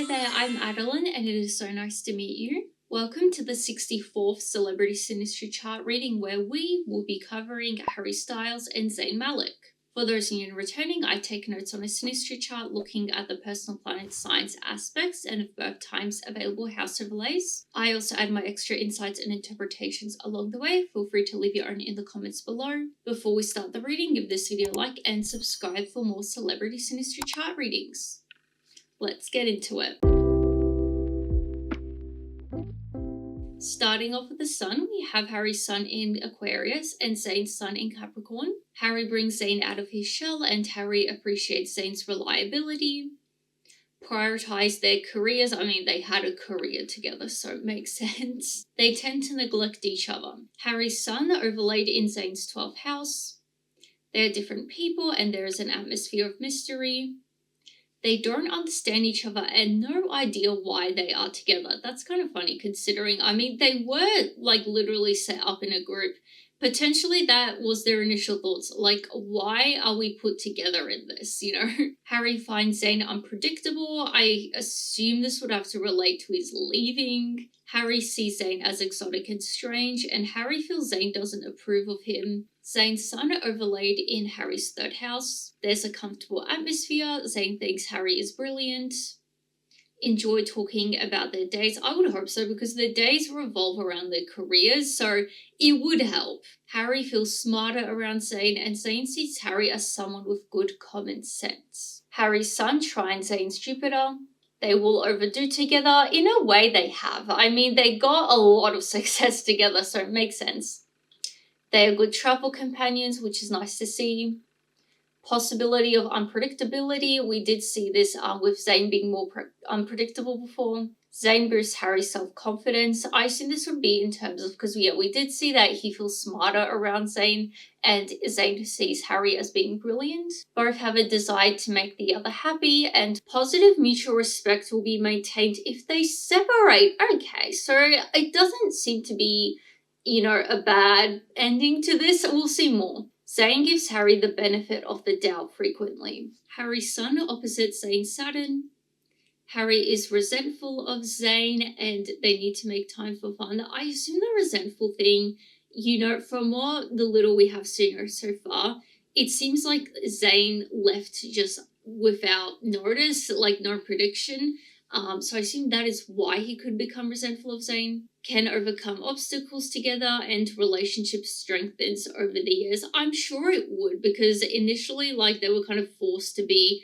Hi there, I'm Adeline and it is so nice to meet you. Welcome to the 64th Celebrity Synastry chart reading where we will be covering Harry Styles and Zayn Malik. For those new and returning, I take notes on a synastry chart looking at the personal planet signs aspects and of birth times available house overlays. I also add my extra insights and interpretations along the way. Feel free to leave your own in the comments below. Before we start the reading, give this video a like and subscribe for more celebrity synastry chart readings. Let's get into it. Starting off with the sun, we have Harry's sun in Aquarius and Zayn's sun in Capricorn. Harry brings Zayn out of his shell and Harry appreciates Zayn's reliability. Prioritize their careers. I mean, they had a career together, so it makes sense. They tend to neglect each other. Harry's sun overlaid in Zayn's 12th house. They're different people and there is an atmosphere of mystery. They don't understand each other and no idea why they are together. That's kind of funny considering, I mean, they were like literally set up in a group. Potentially that was their initial thoughts. Like, why are we put together in this, you know? Harry finds Zayn unpredictable. I assume this would have to relate to his leaving. Harry sees Zayn as exotic and strange, and Harry feels Zayn doesn't approve of him. Zayn's sun overlaid in Harry's 3rd house. There's a comfortable atmosphere. Zayn thinks Harry is brilliant. Enjoy talking about their days. I would hope so because their days revolve around their careers, so it would help. Harry feels smarter around Zayn and Zayn sees Harry as someone with good common sense. Harry's sun trine Zayn's Jupiter. They will overdo together. In a way they have. I mean, they got a lot of success together, so it makes sense. They are good travel companions, which is nice to see. Possibility of unpredictability. We did see this with Zayn being more unpredictable before. Zayn boosts Harry's self-confidence. I assume this would be in terms of, because we did see that he feels smarter around Zayn and Zayn sees Harry as being brilliant. Both have a desire to make the other happy and positive mutual respect will be maintained if they separate. Okay, so it doesn't seem to be, you know, a bad ending to this. We'll see more. Zayn gives Harry the benefit of the doubt frequently. Harry's sun opposite Zayn's Saturn. Harry is resentful of Zayn and they need to make time for fun. I assume the resentful thing, you know, from what the little we have seen so far, it seems like Zayn left just without notice, like no prediction. So I assume that is why he could become resentful of Zayn. Can overcome obstacles together and relationship strengthens over the years. I'm sure it would because initially like they were kind of forced to be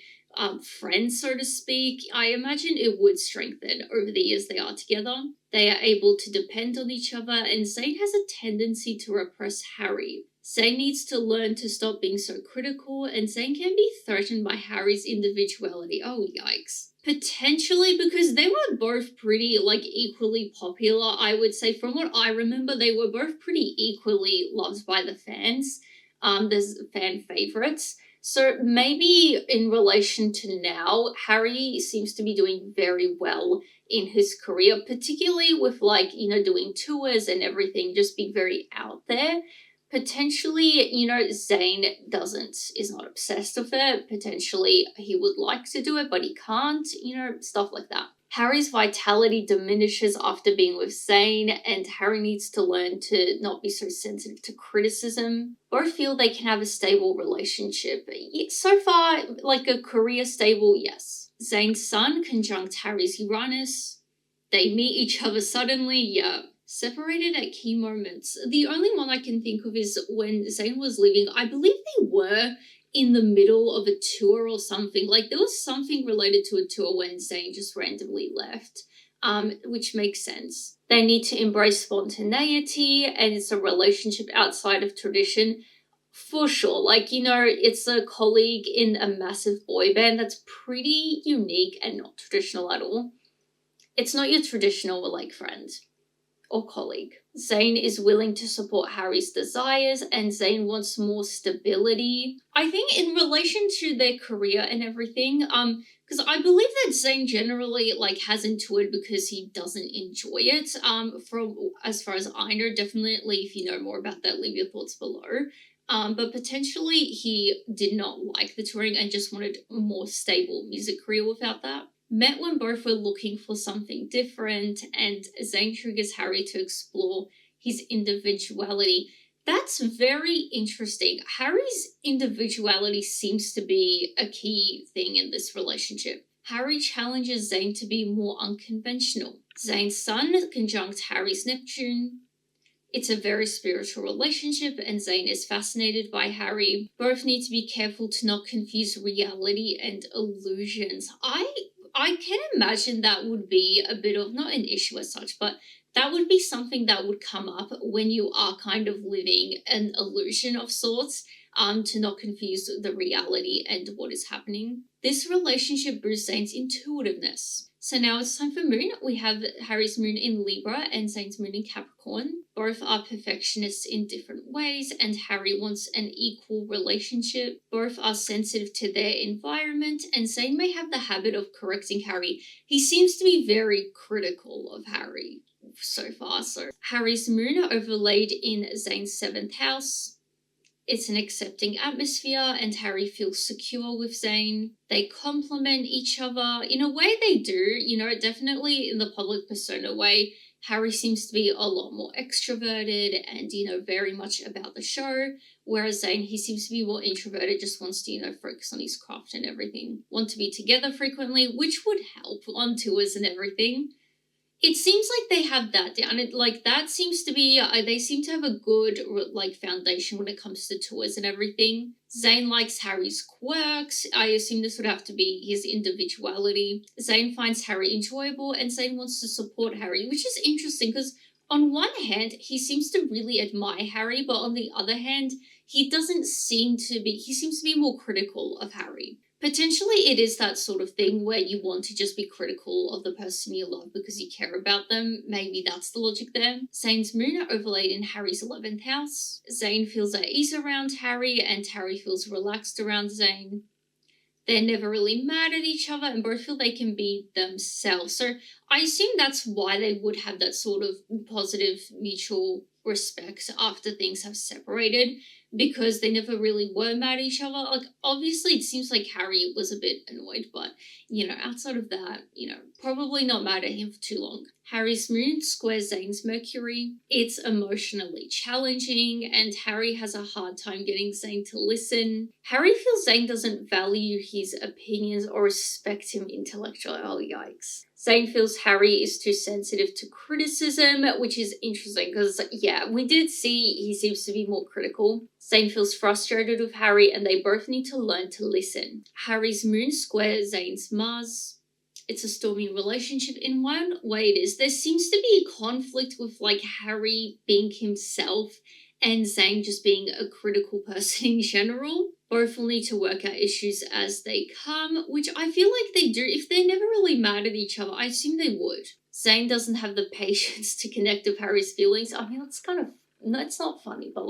friends, so to speak. I imagine it would strengthen over the years they are together. They are able to depend on each other and Zayn has a tendency to repress Harry. Zayn needs to learn to stop being so critical and Zayn can be threatened by Harry's individuality. Oh, yikes. Potentially because they were both pretty like equally popular, I would say. From what I remember, they were both pretty equally loved by the fans. There's fan favorites. So maybe in relation to now, Harry seems to be doing very well in his career, particularly with like, you know, doing tours and everything, just being very out there. Potentially, you know, Zayn is not obsessed with it. Potentially he would like to do it, but he can't, you know, stuff like that. Harry's vitality diminishes after being with Zayn and Harry needs to learn to not be so sensitive to criticism. Both feel they can have a stable relationship. So far, like a career stable, yes. Zayn's sun conjunct Harry's Uranus. They meet each other suddenly, yeah. Separated at key moments. The only one I can think of is when Zayn was leaving. I believe they were in the middle of a tour or something. Like there was something related to a tour when Zayn just randomly left, which makes sense. They need to embrace spontaneity and it's a relationship outside of tradition. For sure, like, you know, it's a colleague in a massive boy band that's pretty unique and not traditional at all. It's not your traditional like friend or colleague. Zayn is willing to support Harry's desires and Zayn wants more stability. I think in relation to their career and everything, because I believe that Zayn generally like hasn't toured because he doesn't enjoy it. From as far as I know, definitely if you know more about that, leave your thoughts below. But potentially he did not like the touring and just wanted a more stable music career without that. met when both were looking for something different, and Zayn triggers Harry to explore his individuality. That's very interesting. Harry's individuality seems to be a key thing in this relationship. Harry challenges Zayn to be more unconventional. Zayn's sun conjunct Harry's Neptune. It's a very spiritual relationship, and Zayn is fascinated by Harry. Both need to be careful to not confuse reality and illusions. I can imagine that would be a bit of, not an issue as such, but that would be something that would come up when you are kind of living an illusion of sorts, to not confuse the reality and what is happening. This relationship boosts Zayn's intuitiveness. So now it's time for moon. We have Harry's moon in Libra and Zayn's moon in Capricorn. Both are perfectionists in different ways, and Harry wants an equal relationship. Both are sensitive to their environment, and Zayn may have the habit of correcting Harry. He seems to be very critical of Harry so far. So Harry's moon overlaid in Zayn's 7th house. It's an accepting atmosphere, and Harry feels secure with Zayn. They complement each other. In a way they do, definitely in the public persona way. Harry seems to be a lot more extroverted and, very much about the show. Whereas Zayn, he seems to be more introverted, just wants to, focus on his craft and everything. Want to be together frequently, which would help on tours and everything. It seems like they have that down. That seems to be, they seem to have a good, foundation when it comes to tours and everything. Zayn likes Harry's quirks. I assume this would have to be his individuality. Zayn finds Harry enjoyable, and Zayn wants to support Harry, which is interesting because on one hand, he seems to really admire Harry, but on the other hand, he seems to be more critical of Harry. Potentially it is that sort of thing where you want to just be critical of the person you love because you care about them. Maybe that's the logic there. Zayn's moon overlaid in Harry's 11th house. Zayn feels at ease around Harry, and Harry feels relaxed around Zayn. They're never really mad at each other, and both feel they can be themselves. So I assume that's why they would have that sort of positive mutual respect after things have separated, because they never really were mad at each other. Obviously it seems like Harry was a bit annoyed, but, outside of that, probably not mad at him for too long. Harry's moon squares Zayn's Mercury. It's emotionally challenging, and Harry has a hard time getting Zayn to listen. Harry feels Zayn doesn't value his opinions or respect him intellectually. Oh, yikes. Zayn feels Harry is too sensitive to criticism, which is interesting because, we did see he seems to be more critical. Zayn feels frustrated with Harry, and they both need to learn to listen. Harry's moon squares Zayn's Mars. It's a stormy relationship. In one way it is. There seems to be a conflict with Harry being himself and Zayn just being a critical person in general. Both will need to work out issues as they come, which I feel like they do. If they're never really mad at each other, I assume they would. Zayn doesn't have the patience to connect with Harry's feelings. I mean, it's not funny, but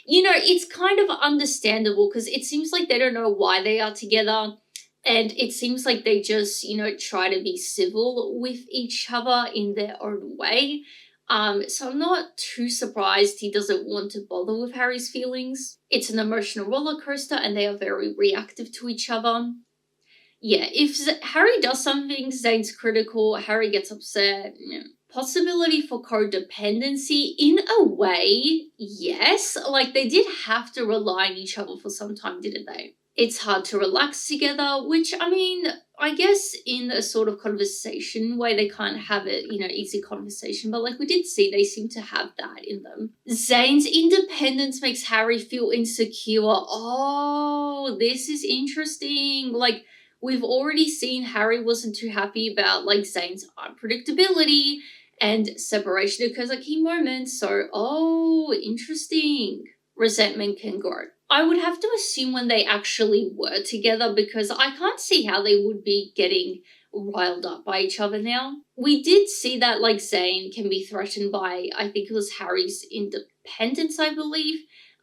it's kind of understandable because it seems like they don't know why they are together. And it seems like they just, try to be civil with each other in their own way. So I'm not too surprised he doesn't want to bother with Harry's feelings. It's an emotional roller coaster, and they are very reactive to each other. Yeah, if Harry does something, Zayn's critical, Harry gets upset. Possibility for codependency in a way, yes. They did have to rely on each other for some time, didn't they? It's hard to relax together, which, I guess in a sort of conversation way, they can't have it, easy conversation. But we did see, they seem to have that in them. Zayn's independence makes Harry feel insecure. Oh, this is interesting. We've already seen Harry wasn't too happy about, Zayn's unpredictability, and separation occurs at key moments. So, interesting. Resentment can grow. I would have to assume when they actually were together, because I can't see how they would be getting riled up by each other now. We did see that Zayn can be threatened by, I think it was Harry's independence, I believe.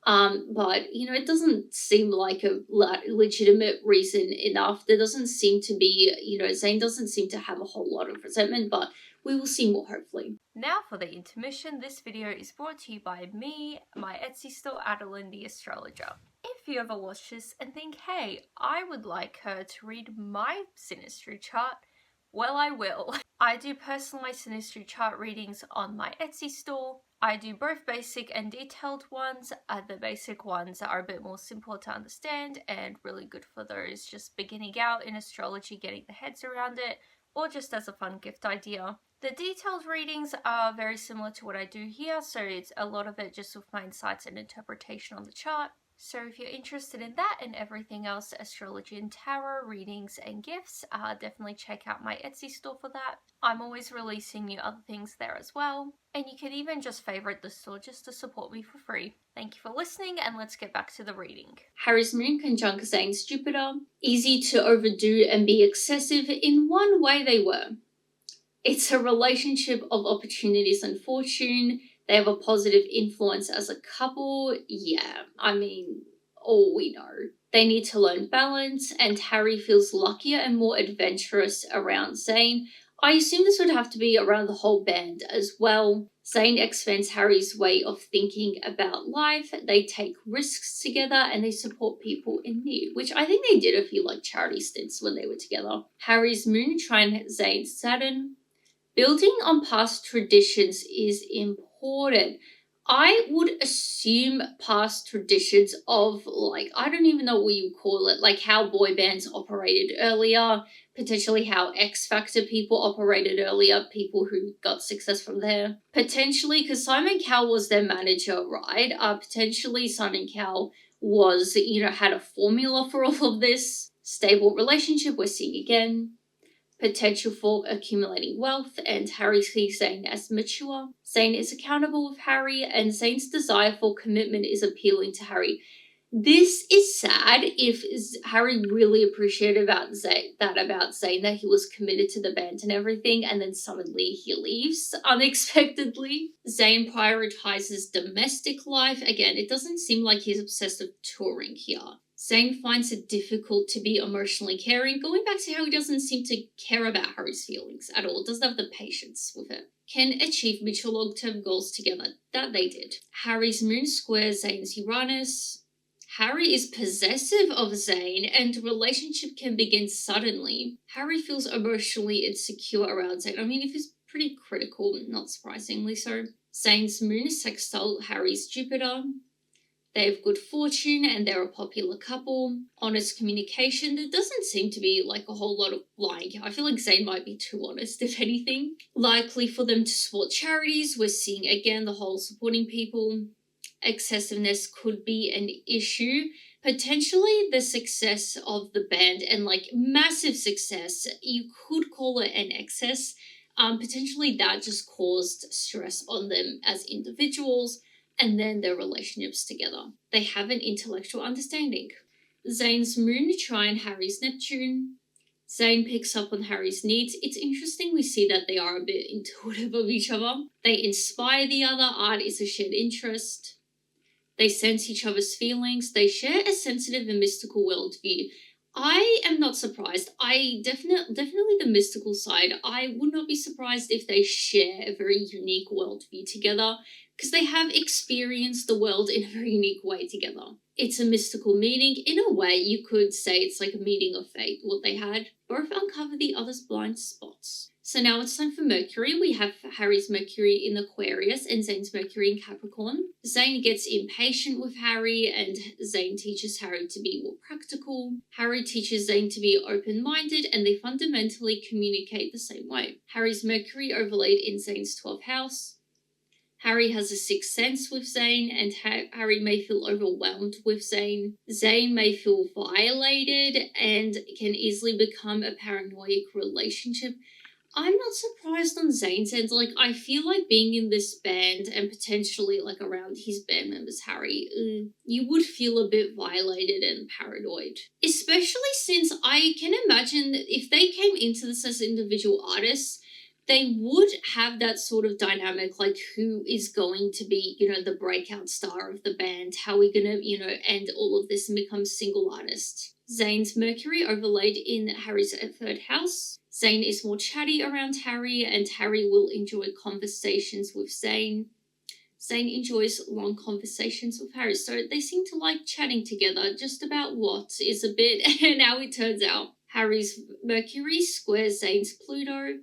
But it doesn't seem like a legitimate reason enough. There doesn't seem to be, Zayn doesn't seem to have a whole lot of resentment, but we will see more, hopefully. Now for the intermission. This video is brought to you by me, my Etsy store, Adeline the Astrologer. If you ever watch this and think, hey, I would like her to read my Synastry chart, Well, I will. I do personalized Synastry chart readings on my Etsy store. I do both basic and detailed ones. The basic ones are a bit more simple to understand and really good for those just beginning out in astrology, getting their heads around it, or just as a fun gift idea. The detailed readings are very similar to what I do here, so it's a lot of it just with my insights and interpretation on the chart. So if you're interested in that and everything else, astrology and tarot, readings and gifts, definitely check out my Etsy store for that. I'm always releasing new other things there as well. And you can even just favorite the store just to support me for free. Thank you for listening, and let's get back to the reading. Harry's moon conjunct Zayn's Jupiter. Easy to overdo and be excessive. In one way they were. It's a relationship of opportunities and fortune. They have a positive influence as a couple. Yeah, I mean, all we know. They need to learn balance, and Harry feels luckier and more adventurous around Zayn. I assume this would have to be around the whole band as well. Zayn expands Harry's way of thinking about life. They take risks together and they support people in need, which I think they did a few charity stints when they were together. Harry's moon trine Zayn's Saturn. Building on past traditions is important. I would assume past traditions of, I don't even know what you call it, how boy bands operated earlier, potentially how X Factor people operated earlier, people who got success from there. Potentially, because Simon Cowell was their manager, right? Potentially Simon Cowell was, had a formula for all of this. Stable relationship, we're seeing again. Potential for accumulating wealth, and Harry sees Zayn as mature. Zayn is accountable with Harry, and Zayn's desire for commitment is appealing to Harry. This is sad if Harry really appreciated about Zayn, that he was committed to the band and everything, and then suddenly he leaves unexpectedly. Zayn prioritizes domestic life. Again, it doesn't seem like he's obsessed with touring here. Zayn finds it difficult to be emotionally caring, going back to how he doesn't seem to care about Harry's feelings at all, doesn't have the patience with it. Can achieve mutual long-term goals together. That they did. Harry's moon squares Zayn's Uranus. Harry is possessive of Zayn, and the relationship can begin suddenly. Harry feels emotionally insecure around Zayn. I mean, if he's pretty critical, not surprisingly so. Zayn's moon sextile Harry's Jupiter. They have good fortune and they're a popular couple. Honest communication. There doesn't seem to be a whole lot of lying. I feel like Zayn might be too honest, if anything. Likely for them to support charities. We're seeing again the whole supporting people. Excessiveness could be an issue. Potentially the success of the band and massive success, you could call it an excess. Potentially that just caused stress on them as individuals. And then their relationships together. They have an intellectual understanding. Zayn's moon trine Harry's Neptune. Zayn picks up on Harry's needs. It's interesting we see that they are a bit intuitive of each other. They inspire the other. Art is a shared interest. They sense each other's feelings. They share a sensitive and mystical worldview. I am not surprised. I definitely the mystical side. I would not be surprised if they share a very unique worldview together, because they have experienced the world in a very unique way together. It's a mystical meeting. In a way, you could say it's like a meeting of fate, what they had. Both uncover the other's blind spots. So now it's time for Mercury. We have Harry's Mercury in Aquarius and Zayn's Mercury in Capricorn. Zayn gets impatient with Harry, and Zayn teaches Harry to be more practical. Harry teaches Zayn to be open-minded, and they fundamentally communicate the same way. Harry's Mercury overlaid in Zayn's 12th house. Harry has a sixth sense with Zayn, and Harry may feel overwhelmed with Zayn. Zayn may feel violated and can easily become a paranoid relationship. I'm not surprised on Zayn's end. I feel like being in this band and potentially around his band members, Harry, you would feel a bit violated and paranoid. Especially since I can imagine if they came into this as individual artists, they would have that sort of dynamic, who is going to be, the breakout star of the band? How are we going to, end all of this and become single artists? Zayn's Mercury overlaid in Harry's 3rd house. Zayn is more chatty around Harry, and Harry will enjoy conversations with Zayn. Zayn enjoys long conversations with Harry, so they seem to like chatting together. Just about what is a bit and how it turns out. Harry's Mercury squares Zayn's Pluto.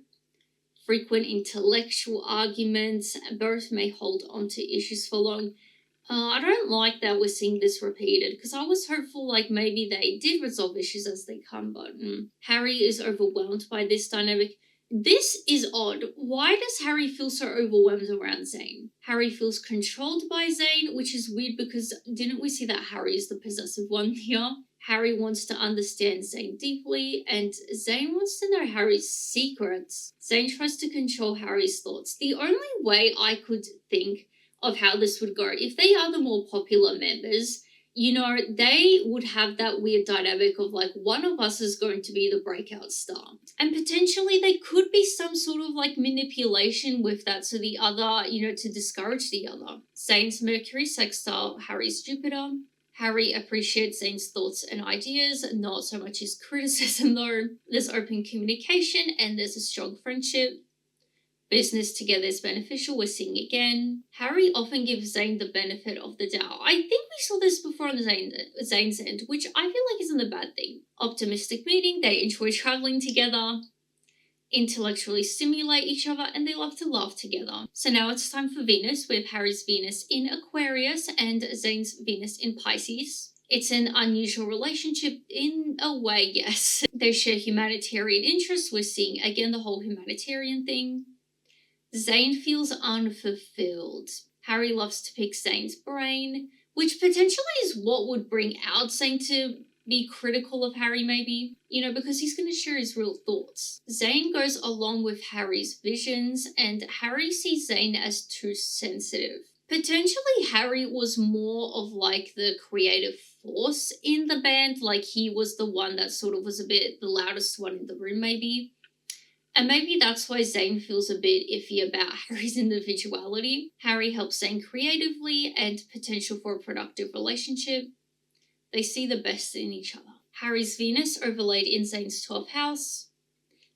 Frequent intellectual arguments. Both may hold on to issues for long. I don't like that we're seeing this repeated, because I was hopeful like maybe they did resolve issues as they come, but Harry is overwhelmed by this dynamic. This is odd. Why does Harry feel so overwhelmed around Zayn? Harry feels controlled by Zayn, which is weird because didn't we see that Harry is the possessive one here? Harry wants to understand Zayn deeply, and Zayn wants to know Harry's secrets. Zayn tries to control Harry's thoughts. The only way I could think of how this would go, if they are the more popular members, you know, they would have that weird dynamic of like one of us is going to be the breakout star. And potentially there could be some sort of like manipulation with that, so the other, you know, to discourage the other. Zayn's Mercury sextile Harry's Jupiter. Harry appreciates Zayn's thoughts and ideas, not so much his criticism though. There's open communication and there's a strong friendship. Business together is beneficial, we're seeing again. Harry often gives Zayn the benefit of the doubt. I think we saw this before on Zayn's end, which I feel like isn't a bad thing. Optimistic meeting, they enjoy traveling together, intellectually stimulate each other, and they love to laugh together. So now it's time for Venus, with Harry's Venus in Aquarius and Zayn's Venus in Pisces. It's an unusual relationship in a way, yes. They share humanitarian interests. We're seeing again the whole humanitarian thing. Zayn feels unfulfilled. Harry loves to pick Zayn's brain, which potentially is what would bring out Zayn to be critical of Harry maybe, you know, because he's going to share his real thoughts. Zayn goes along with Harry's visions, and Harry sees Zayn as too sensitive. Potentially Harry was more of like the creative force in the band, like he was the one that sort of was a bit the loudest one in the room maybe. And maybe that's why Zayn feels a bit iffy about Harry's individuality. Harry helps Zayn creatively and potential for a productive relationship. They see the best in each other. Harry's Venus overlaid in Zayn's 12th house.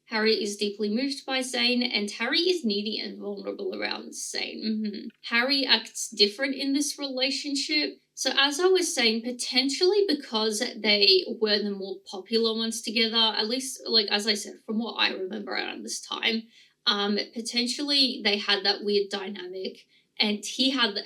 Harry is deeply moved by Zayn, and Harry is needy and vulnerable around Zayn. Harry acts different in this relationship. So as I was saying, potentially because they were the more popular ones together, at least, like as I said, from what I remember around this time, potentially they had that weird dynamic, and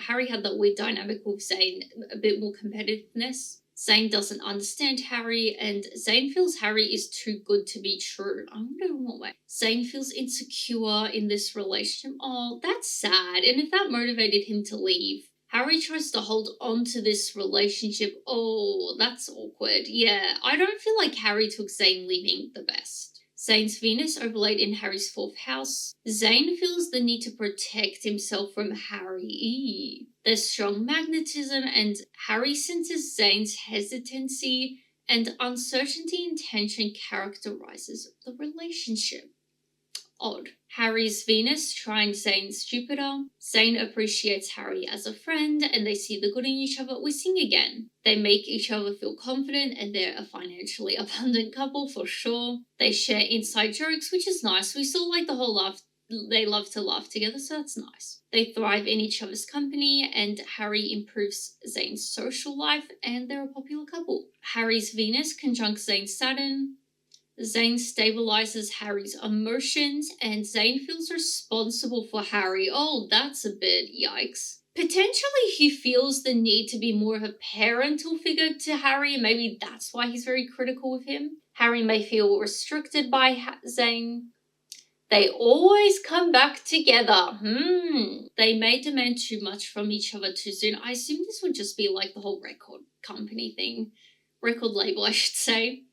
Harry had that weird dynamic with Zayn, a bit more competitiveness. Zayn doesn't understand Harry, and Zayn feels Harry is too good to be true. I wonder in what way. Zayn feels insecure in this relationship. Oh, that's sad. And if that motivated him to leave, Harry tries to hold on to this relationship. Oh, that's awkward. Yeah, I don't feel like Harry took Zayn leaving the best. Zayn's Venus overlaid in Harry's 4th house. Zayn feels the need to protect himself from Harry. There's strong magnetism, and Harry senses Zayn's hesitancy and uncertainty and tension characterizes the relationship. Odd. Harry's Venus trine Zayn's Jupiter. Zayn appreciates Harry as a friend, and they see the good in each other. We sing again. They make each other feel confident, and they're a financially abundant couple for sure. They share inside jokes, which is nice. We saw like the whole laugh. They love to laugh together, so that's nice. They thrive in each other's company, and Harry improves Zayn's social life, and they're a popular couple. Harry's Venus conjunct Zayn's Saturn. Zayn stabilizes Harry's emotions, and Zayn feels responsible for Harry. Oh, that's a bit yikes. Potentially he feels the need to be more of a parental figure to Harry, and maybe that's why he's very critical of him. Harry may feel restricted by Zayn. They always come back together. They may demand too much from each other too soon. I assume this would just be like the whole record company thing. Record label, I should say.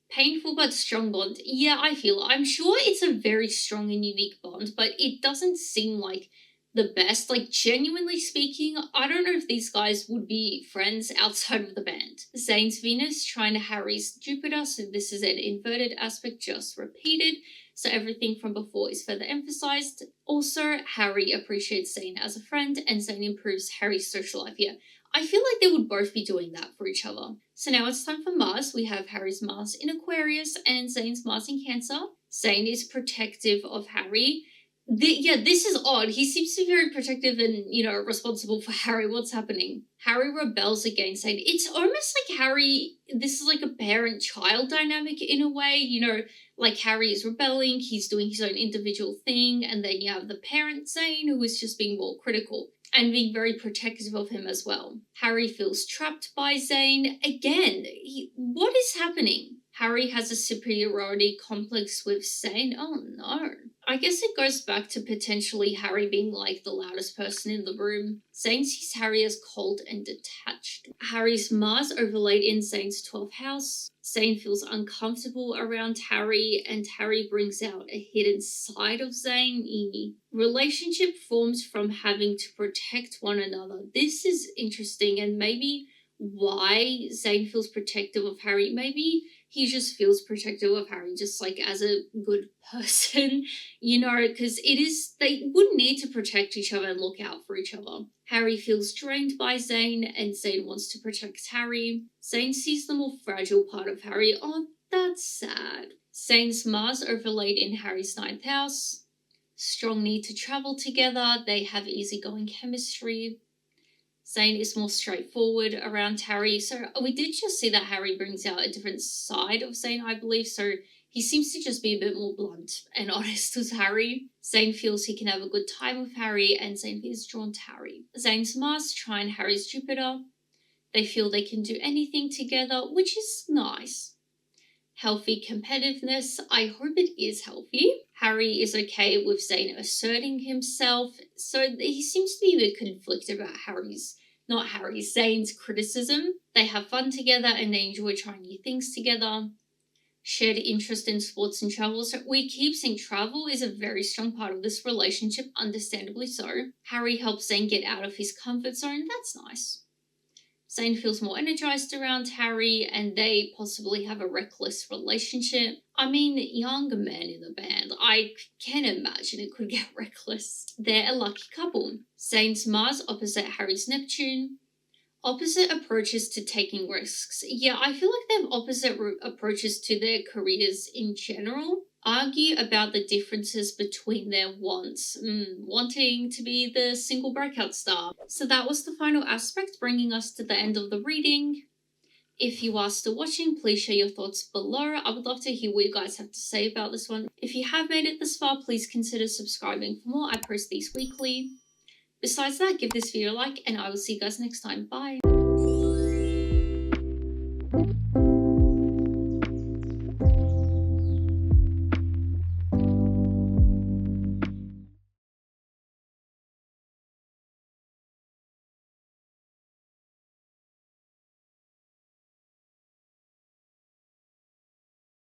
Painful but strong bond. Yeah, I'm sure it's a very strong and unique bond, but it doesn't seem like the best. Like, genuinely speaking, I don't know if these guys would be friends outside of the band. Zayn's Venus trine Harry's Jupiter, so this is an inverted aspect just repeated, so everything from before is further emphasized. Also, Harry appreciates Zayn as a friend, and Zayn improves Harry's social life here. I feel like they would both be doing that for each other. So now it's time for Mars. We have Harry's Mars in Aquarius and Zayn's Mars in Cancer. Zayn is protective of Harry. This is odd. He seems to be very protective and, responsible for Harry. What's happening? Harry rebels against Zayn. It's almost like Harry, this is like a parent-child dynamic in a way, like Harry is rebelling, he's doing his own individual thing, and then you have the parent Zayn, who is just being more critical and being very protective of him as well. Harry feels trapped by Zayn. Again, what is happening? Harry has a superiority complex with Zayn. Oh no. I guess it goes back to potentially Harry being like the loudest person in the room. Zayn sees Harry as cold and detached. Harry's Mars overlaid in Zayn's 12th house. Zayn feels uncomfortable around Harry, and Harry brings out a hidden side of Zayn. Relationship forms from having to protect one another. This is interesting, and maybe why Zayn feels protective of Harry. Maybe he just feels protective of Harry just like as a good person, because they would need to protect each other and look out for each other. Harry feels drained by Zayn, and Zayn wants to protect Harry. Zayn sees the more fragile part of Harry. Oh, that's sad. Zayn's Mars overlaid in Harry's 9th house. Strong need to travel together. They have easygoing chemistry. Zayn is more straightforward around Harry. So we did just see that Harry brings out a different side of Zayn, I believe. So he seems to just be a bit more blunt and honest with Harry. Zayn feels he can have a good time with Harry, and Zayn is drawn to Harry. Zayn's Mars trine Harry's Jupiter. They feel they can do anything together, which is nice. Healthy competitiveness. I hope it is healthy. Harry is okay with Zayn asserting himself, so he seems to be a bit conflicted about Zayn's criticism. They have fun together and they enjoy trying new things together. Shared interest in sports and travel. So we keep seeing travel is a very strong part of this relationship, understandably so. Harry helps Zayn get out of his comfort zone. That's nice. Zayn feels more energized around Harry, and they possibly have a reckless relationship. I mean, younger men in the band, I can imagine it could get reckless. They're a lucky couple. Zayn's Mars opposite Harry's Neptune. Opposite approaches to taking risks. Yeah, I feel like they have opposite approaches to their careers in general. Argue about the differences between their wants. Wanting to be the single breakout star. So that was the final aspect, bringing us to the end of the reading. If you are still watching, please share your thoughts below. I would love to hear what you guys have to say about this one. If you have made it this far, please consider subscribing for more. I post these weekly. Besides that, give this video a like, and I will see you guys next time. Bye!